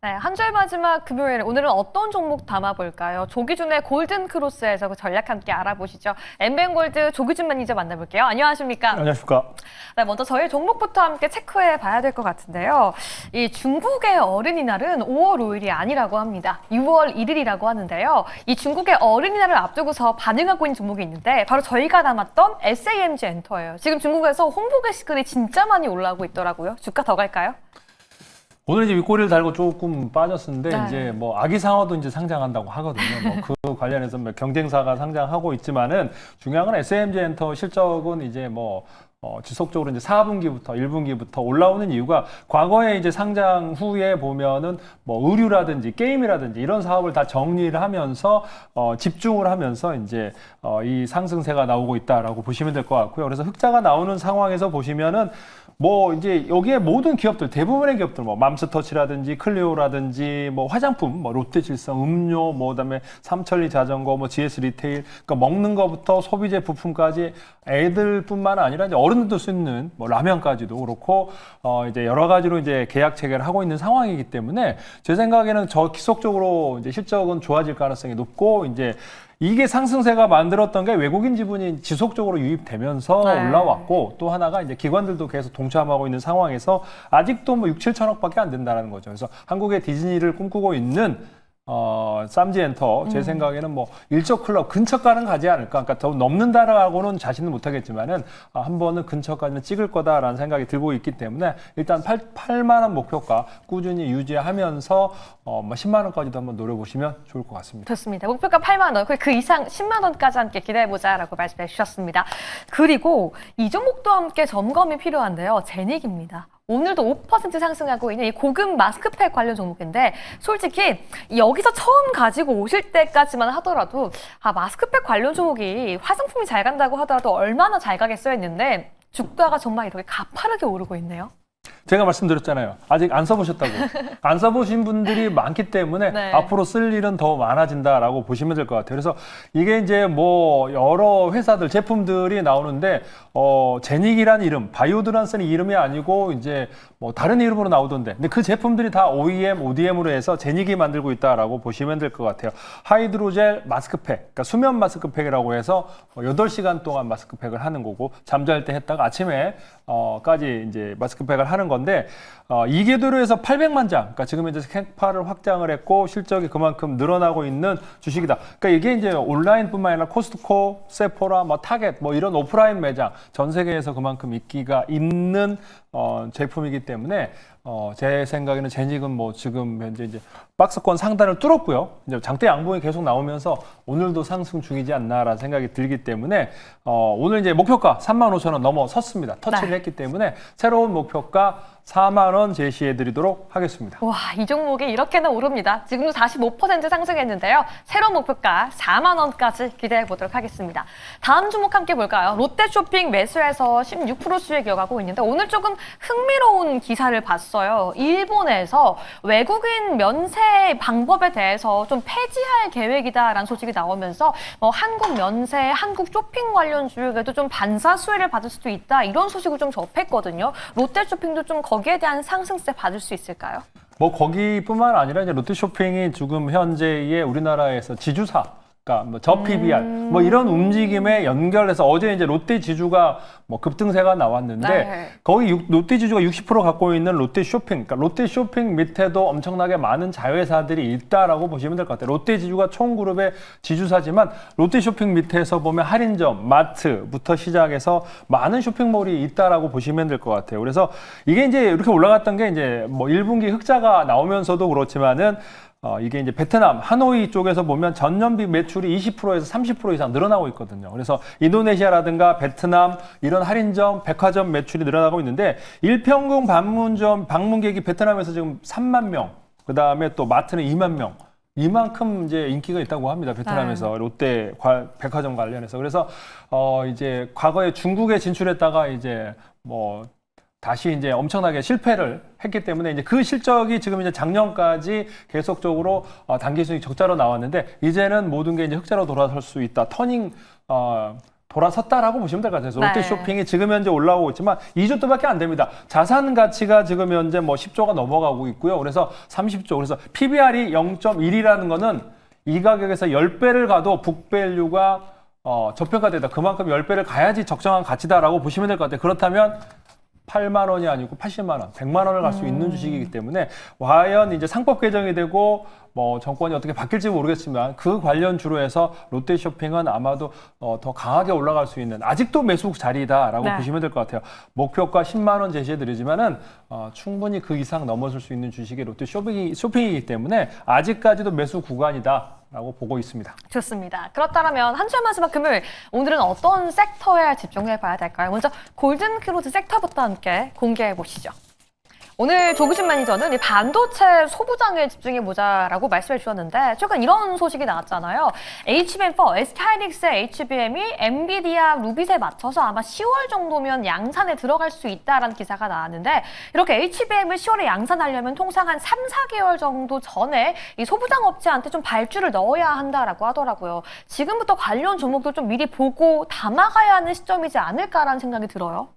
네, 한 줄 마지막 금요일 오늘은 어떤 종목 담아볼까요? 조기준의 골든크로스에서 그 전략 함께 알아보시죠. 엠벤골드 조기준 매니저 만나볼게요. 안녕하십니까? 안녕하십니까? 네, 먼저 저희 종목부터 함께 체크해 봐야 될 것 같은데요. 이 중국의 어린이날은 5월 5일이 아니라고 합니다. 6월 1일이라고 하는데요. 이 중국의 어린이날을 앞두고서 반응하고 있는 종목이 있는데 바로 저희가 담았던 SAMG 엔터예요. 지금 중국에서 홍보 게시글이 진짜 많이 올라오고 있더라고요. 주가 더 갈까요? 오늘 이제 윗꼬리를 달고 조금 빠졌는데 네. 이제 뭐 아기상어도 이제 상장한다고 하거든요. 뭐 그 관련해서 뭐 경쟁사가 상장하고 있지만은 중요한 건 SMG 엔터 실적은 이제 뭐 지속적으로 이제 4분기부터 1분기부터 올라오는 이유가 과거에 이제 상장 후에 보면은 뭐 의류라든지 게임이라든지 이런 사업을 다 정리를 하면서 집중을 하면서 이제 이 상승세가 나오고 있다라고 보시면 될 것 같고요. 그래서 흑자가 나오는 상황에서 보시면은 뭐 이제 여기에 모든 기업들 대부분의 기업들 뭐 맘스터치라든지 클리오라든지 뭐 화장품 뭐 롯데질성 음료 뭐 그다음에 삼천리 자전거 뭐 GS 리테일 그러니까 먹는 거부터 소비재 부품까지 애들뿐만 아니라 이제 어른들도 쓰는 뭐 라면까지도 그렇고 이제 여러 가지로 이제 계약 체결을 하고 있는 상황이기 때문에 제 생각에는 지속적으로 이제 실적은 좋아질 가능성이 높고 이제 이게 상승세가 만들었던 게 외국인 지분이 지속적으로 유입되면서 네. 올라왔고 또 하나가 이제 기관들도 계속 동참하고 있는 상황에서 아직도 뭐 6, 7천억밖에 안 된다는 거죠. 그래서 한국의 디즈니를 꿈꾸고 있는 쌈지엔터 제 생각에는 뭐 일조클럽 근처가는 가지 않을까. 그러니까 더 넘는다라고는 자신은 못하겠지만은 한 번은 근처까지는 찍을 거다라는 생각이 들고 있기 때문에 일단 8만 원 목표가 꾸준히 유지하면서 뭐 10만 원까지도 한번 노려보시면 좋을 것 같습니다. 좋습니다. 목표가 8만 원, 그 이상 10만 원까지 함께 기대해보자라고 말씀해 주셨습니다. 그리고 이 종목도 함께 점검이 필요한데요. 제닉입니다. 오늘도 5% 상승하고 있는 이 고급 마스크팩 관련 종목인데 솔직히 여기서 처음 가지고 오실 때까지만 하더라도 마스크팩 관련 종목이 화장품이 잘 간다고 하더라도 얼마나 잘 가겠어 했는데 주가가 정말 이렇게 가파르게 오르고 있네요. 제가 말씀드렸잖아요. 아직 안 써보셨다고. 안 써보신 분들이 많기 때문에 네. 앞으로 쓸 일은 더 많아진다라고 보시면 될 것 같아요. 그래서 이게 이제 뭐 여러 회사들, 제품들이 나오는데, 제닉이라는 이름, 바이오드란 쓰는 이름이 아니고 이제 뭐 다른 이름으로 나오던데. 근데 그 제품들이 다 OEM, ODM으로 해서 제닉이 만들고 있다라고 보시면 될 것 같아요. 하이드로젤 마스크팩, 그러니까 수면 마스크팩이라고 해서 8시간 동안 마스크팩을 하는 거고, 잠잘 때 했다가 아침에, 까지 이제 마스크팩을 하는 건데, 이 궤도로해서 800만 장, 그러니까 지금 이제 캐파를 확장을 했고 실적이 그만큼 늘어나고 있는 주식이다. 그러니까 이게 이제 온라인뿐만 아니라 코스트코, 세포라, 뭐 타겟, 뭐 이런 오프라인 매장 전 세계에서 그만큼 인기가 있는 제품이기 때문에 제 생각에는 제닉은 뭐 지금 현재 이제 박스권 상단을 뚫었고요. 이제 장대 양봉이 계속 나오면서 오늘도 상승 중이지 않나라는 생각이 들기 때문에 오늘 이제 목표가 35,000원 넘어섰습니다. 터치를 네. 했기 때문에 새로운 목표가 4만 원 제시해 드리도록 하겠습니다. 와, 이 종목이 이렇게나 오릅니다. 지금도 45% 상승했는데요. 새로운 목표가 4만 원까지 기대해 보도록 하겠습니다. 다음 종목 함께 볼까요? 롯데쇼핑 매수해서 16% 수익 이어가고 있는데 오늘 조금 흥미로운 기사를 봤어요. 일본에서 외국인 면세 방법에 대해서 좀 폐지할 계획이다라는 소식이 나오면서 한국 면세, 한국 쇼핑 관련 주식에도 좀 반사 수혜를 받을 수도 있다. 이런 소식을 좀 접했거든요. 롯데쇼핑도 좀 거기에 대한 상승세 받을 수 있을까요? 뭐 거기뿐만 아니라 이제 롯데쇼핑이 지금 현재의 우리나라에서 지주사, 그러니까 뭐 저 PBR 뭐 이런 움직임에 연결해서 어제 이제 롯데 지주가 뭐 급등세가 나왔는데 네. 거의 롯데 지주가 60% 갖고 있는 롯데쇼핑, 그러니까 롯데쇼핑 밑에도 엄청나게 많은 자회사들이 있다라고 보시면 될 것 같아요. 롯데 지주가 총 그룹의 지주사지만 롯데쇼핑 밑에서 보면 할인점, 마트부터 시작해서 많은 쇼핑몰이 있다라고 보시면 될 것 같아요. 그래서 이게 이제 이렇게 올라갔던 게 이제 뭐 1분기 흑자가 나오면서도 그렇지만은 이게 이제 베트남, 하노이 쪽에서 보면 전년비 매출이 20%에서 30% 이상 늘어나고 있거든요. 그래서 인도네시아라든가 베트남, 이런 할인점, 백화점 매출이 늘어나고 있는데, 일평균 방문객이 베트남에서 지금 3만 명, 그 다음에 또 마트는 2만 명. 이만큼 이제 인기가 있다고 합니다. 베트남에서 롯데 백화점 관련해서. 그래서, 이제 과거에 중국에 진출했다가 이제 뭐, 다시 이제 엄청나게 실패를 했기 때문에 이제 그 실적이 지금 이제 작년까지 계속적으로 단기 수익 적자로 나왔는데 이제는 모든 게 이제 흑자로 돌아설 수 있다. 돌아섰다라고 보시면 될 것 같아요. 네. 롯데쇼핑이 지금 현재 올라오고 있지만 2주도밖에 안 됩니다. 자산 가치가 지금 현재 뭐 10조가 넘어가고 있고요. 그래서 30조. 그래서 PBR이 0.1이라는 거는 이 가격에서 10배를 가도 북밸류가 저평가되다. 그만큼 10배를 가야지 적정한 가치다라고 보시면 될 것 같아요. 그렇다면 8만 원이 아니고 80만 원, 100만 원을 갈 수 있는 주식이기 때문에 과연 이제 상법 개정이 되고 뭐 정권이 어떻게 바뀔지 모르겠지만 그 관련 주로 해서 롯데쇼핑은 아마도 더 강하게 올라갈 수 있는 아직도 매수 자리다라고 네. 보시면 될 것 같아요. 목표가 10만 원 제시해드리지만은 충분히 그 이상 넘어설 수 있는 주식이 롯데쇼핑이기 때문에 아직까지도 매수 구간이다라고 보고 있습니다. 좋습니다. 그렇다면 한 주의 마지막 금요일 오늘은 어떤 섹터에 집중해 봐야 될까요? 먼저 골든크로즈 섹터부터 함께 공개해 보시죠. 오늘 조규진 매니저는 이 반도체 소부장에 집중해보자라고 말씀해 주셨는데 최근 이런 소식이 나왔잖아요. HBM4, SK하이닉스의 HBM이 엔비디아 루빗에 맞춰서 아마 10월 정도면 양산에 들어갈 수 있다라는 기사가 나왔는데 이렇게 HBM을 10월에 양산하려면 통상 한 3, 4개월 정도 전에 이 소부장 업체한테 좀 발주를 넣어야 한다라고 하더라고요. 지금부터 관련 종목도 좀 미리 보고 담아가야 하는 시점이지 않을까라는 생각이 들어요.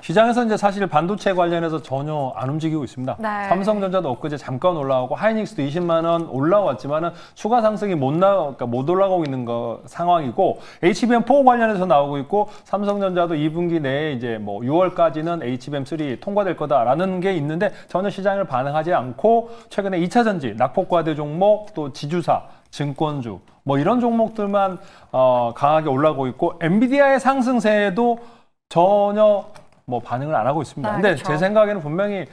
시장에서 이제 사실 반도체 관련해서 전혀 안 움직이고 있습니다. 네. 삼성전자도 엊그제 잠깐 올라오고 하이닉스도 20만 원 올라왔지만은 추가 상승이 그러니까 못 올라가고 있는 상황이고 HBM4 관련해서 나오고 있고 삼성전자도 2분기 내에 이제 뭐 6월까지는 HBM3 통과될 거다라는 게 있는데 전혀 시장을 반응하지 않고 최근에 2차 전지, 낙폭과대 종목 또 지주사 증권주 뭐 이런 종목들만 강하게 올라오고 있고 엔비디아의 상승세에도 전혀 뭐 반응을 안 하고 있습니다. 근데 그렇죠. 제 생각에는 분명히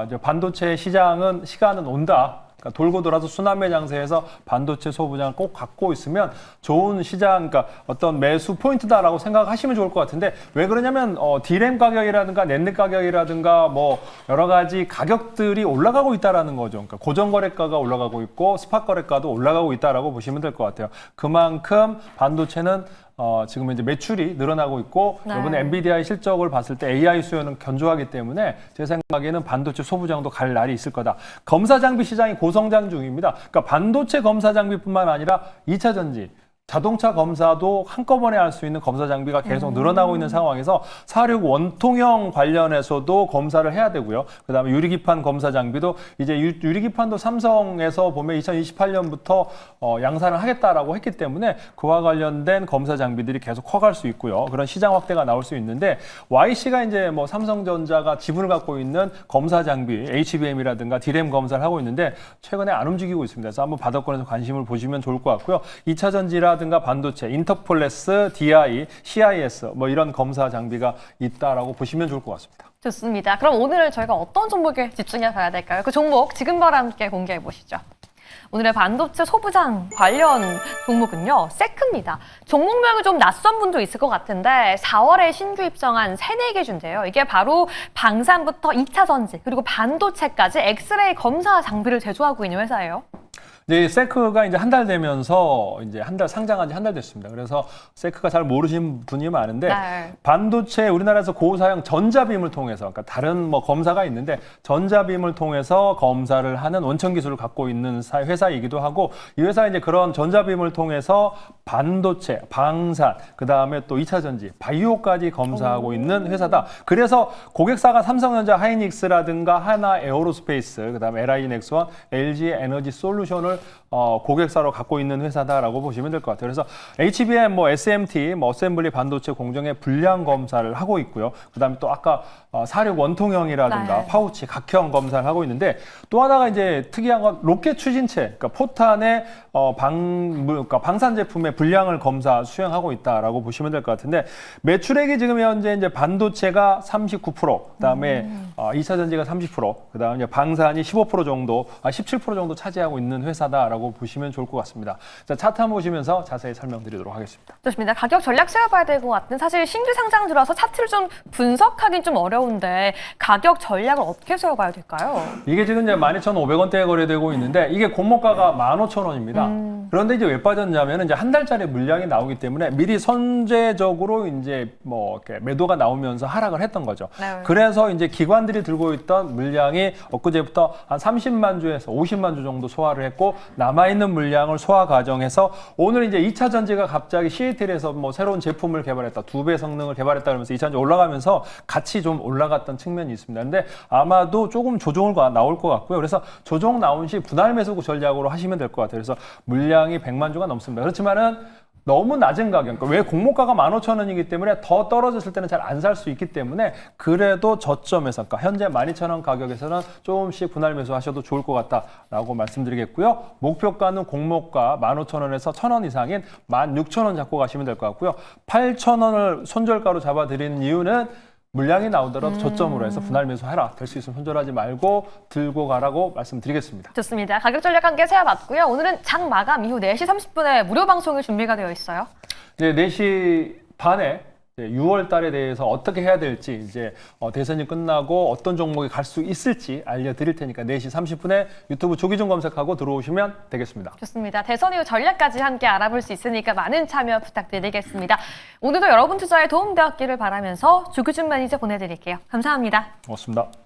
이제 반도체 시간은 온다. 그러니까 돌고 돌아서 순환매 장세에서 반도체 소부장을 꼭 갖고 있으면 좋은 시장, 그러니까 어떤 매수 포인트다라고 생각하시면 좋을 것 같은데 왜 그러냐면 D램 가격이라든가 낸드 가격이라든가 뭐 여러 가지 가격들이 올라가고 있다라는 거죠. 그러니까 고정 거래가가 올라가고 있고 스팟 거래가도 올라가고 있다라고 보시면 될 것 같아요. 그만큼 반도체는 지금 이제 매출이 늘어나고 있고 네. 이번에 엔비디아의 실적을 봤을 때 AI 수요는 견조하기 때문에 제 생각에는 반도체 소부장도 갈 날이 있을 거다. 검사 장비 시장이 고성장 중입니다. 그러니까 반도체 검사 장비뿐만 아니라 2차 전지 자동차 검사도 한꺼번에 할 수 있는 검사 장비가 계속 늘어나고 있는 상황에서 46 원통형 관련해서도 검사를 해야 되고요. 그다음에 유리기판 검사 장비도 이제 유리기판도 삼성에서 보면 2028년부터 양산을 하겠다라고 했기 때문에 그와 관련된 검사 장비들이 계속 커갈 수 있고요. 그런 시장 확대가 나올 수 있는데 YC가 이제 뭐 삼성전자가 지분을 갖고 있는 검사 장비 HBM이라든가 D램 검사를 하고 있는데 최근에 안 움직이고 있습니다. 그래서 한번 바닥권에서 관심을 보시면 좋을 것 같고요. 2차 전지라든가 반도체, 인터폴레스, DI, CIS 뭐 이런 검사 장비가 있다라고 보시면 좋을 것 같습니다. 좋습니다. 그럼 오늘 저희가 어떤 종목에 집중해 봐야 될까요? 그 종목 지금 바로 함께 공개해 보시죠. 오늘의 반도체 소부장 관련 종목은요, 세크입니다. 종목명이 좀 낯선 분도 있을 것 같은데 4월에 신규 입성한 3, 4개 주인데요. 이게 바로 방산부터 2차 전지 그리고 반도체까지 엑스레이 검사 장비를 제조하고 있는 회사예요. 이제 세크가 이제 한 달 되면서 이제 한 달 상장한 지 한 달 됐습니다. 그래서 세크가 잘 모르시는 분이 많은데 네. 반도체 우리나라에서 고사양 전자빔을 통해서 그러니까 다른 뭐 검사가 있는데 전자빔을 통해서 검사를 하는 원천 기술을 갖고 있는 회사이기도 하고 이 회사 이제 그런 전자빔을 통해서 반도체, 방산, 그다음에 또 2차 전지, 바이오까지 검사하고 있는 회사다. 그래서 고객사가 삼성전자 하이닉스라든가 하나 에어로스페이스, 그다음에 LI 넥스원, LG 에너지 솔루션을 고객사로 갖고 있는 회사다라고 보시면 될 것 같아요. 그래서 HBM, 뭐 SMT, 뭐 어셈블리 반도체 공정의 불량 검사를 하고 있고요. 그다음에 또 아까 46 원통형이라든가 네. 파우치, 각형 검사를 하고 있는데 또 하나가 이제 특이한 건 로켓 추진체, 그러니까 포탄의 그러니까 방산 제품의 불량을 수행하고 있다라고 보시면 될 것 같은데 매출액이 지금 현재 이제 반도체가 39%, 그다음에 2차 전지가 30%, 그다음에 이제 방산이 15% 정도, 17% 정도 차지하고 있는 회사다라고 보시면 좋을 것 같습니다. 자, 차트 한번 보시면서 자세히 설명드리도록 하겠습니다. 좋습니다. 가격 전략 세워봐야 될 것 같은 사실 신규 상장 들어서 차트를 좀 분석하긴 좀 어려운데 가격 전략을 어떻게 세워봐야 될까요? 이게 지금 이제 12,500원대에 거래되고 있는데 이게 공모가가 15,000원입니다. 그런데 이제 왜 빠졌냐면 이제 한 달짜리 물량이 나오기 때문에 미리 선제적으로 이제 뭐 이렇게 매도가 나오면서 하락을 했던 거죠. 네. 그래서 이제 기관들이 들고 있던 물량이 엊그제부터 한 30만 주에서 50만 주 정도 소화를 했고 그리고 남아있는 물량을 소화 과정해서 오늘 이제 2차 전지가 갑자기 시애틀에서 뭐 새로운 제품을 개발했다, 2배 성능을 개발했다 그러면서 2차 전지 올라가면서 같이 좀 올라갔던 측면이 있습니다. 근데 아마도 조금 조정을 나올 것 같고요. 그래서 조정 나온 시 분할 매수 전략으로 하시면 될 것 같아요. 그래서 물량이 100만 주가 넘습니다. 그렇지만은 너무 낮은 가격, 그러니까 왜 공모가가 15,000원이기 때문에 더 떨어졌을 때는 잘 안 살 수 있기 때문에 그래도 저점에서, 그러니까 현재 12,000원 가격에서는 조금씩 분할 매수하셔도 좋을 것 같다라고 말씀드리겠고요. 목표가는 공모가 15,000원에서 1,000원 이상인 16,000원 잡고 가시면 될 것 같고요. 8,000원을 손절가로 잡아드리는 이유는 물량이 나오더라도 저점으로 해서 분할 매수해라. 될 수 있으면 손절하지 말고 들고 가라고 말씀드리겠습니다. 좋습니다. 가격 전략 함께 세어봤고요. 오늘은 장 마감 이후 4시 30분에 무료 방송이 준비가 되어 있어요. 이제 4시 반에 6월 달에 대해서 어떻게 해야 될지 이제 대선이 끝나고 어떤 종목이 갈 수 있을지 알려드릴 테니까 4시 30분에 유튜브 조기종 검색하고 들어오시면 되겠습니다. 좋습니다. 대선 이후 전략까지 함께 알아볼 수 있으니까 많은 참여 부탁드리겠습니다. 오늘도 여러분 투자에 도움되었기를 바라면서 조규준 매니저 보내드릴게요. 감사합니다. 고맙습니다.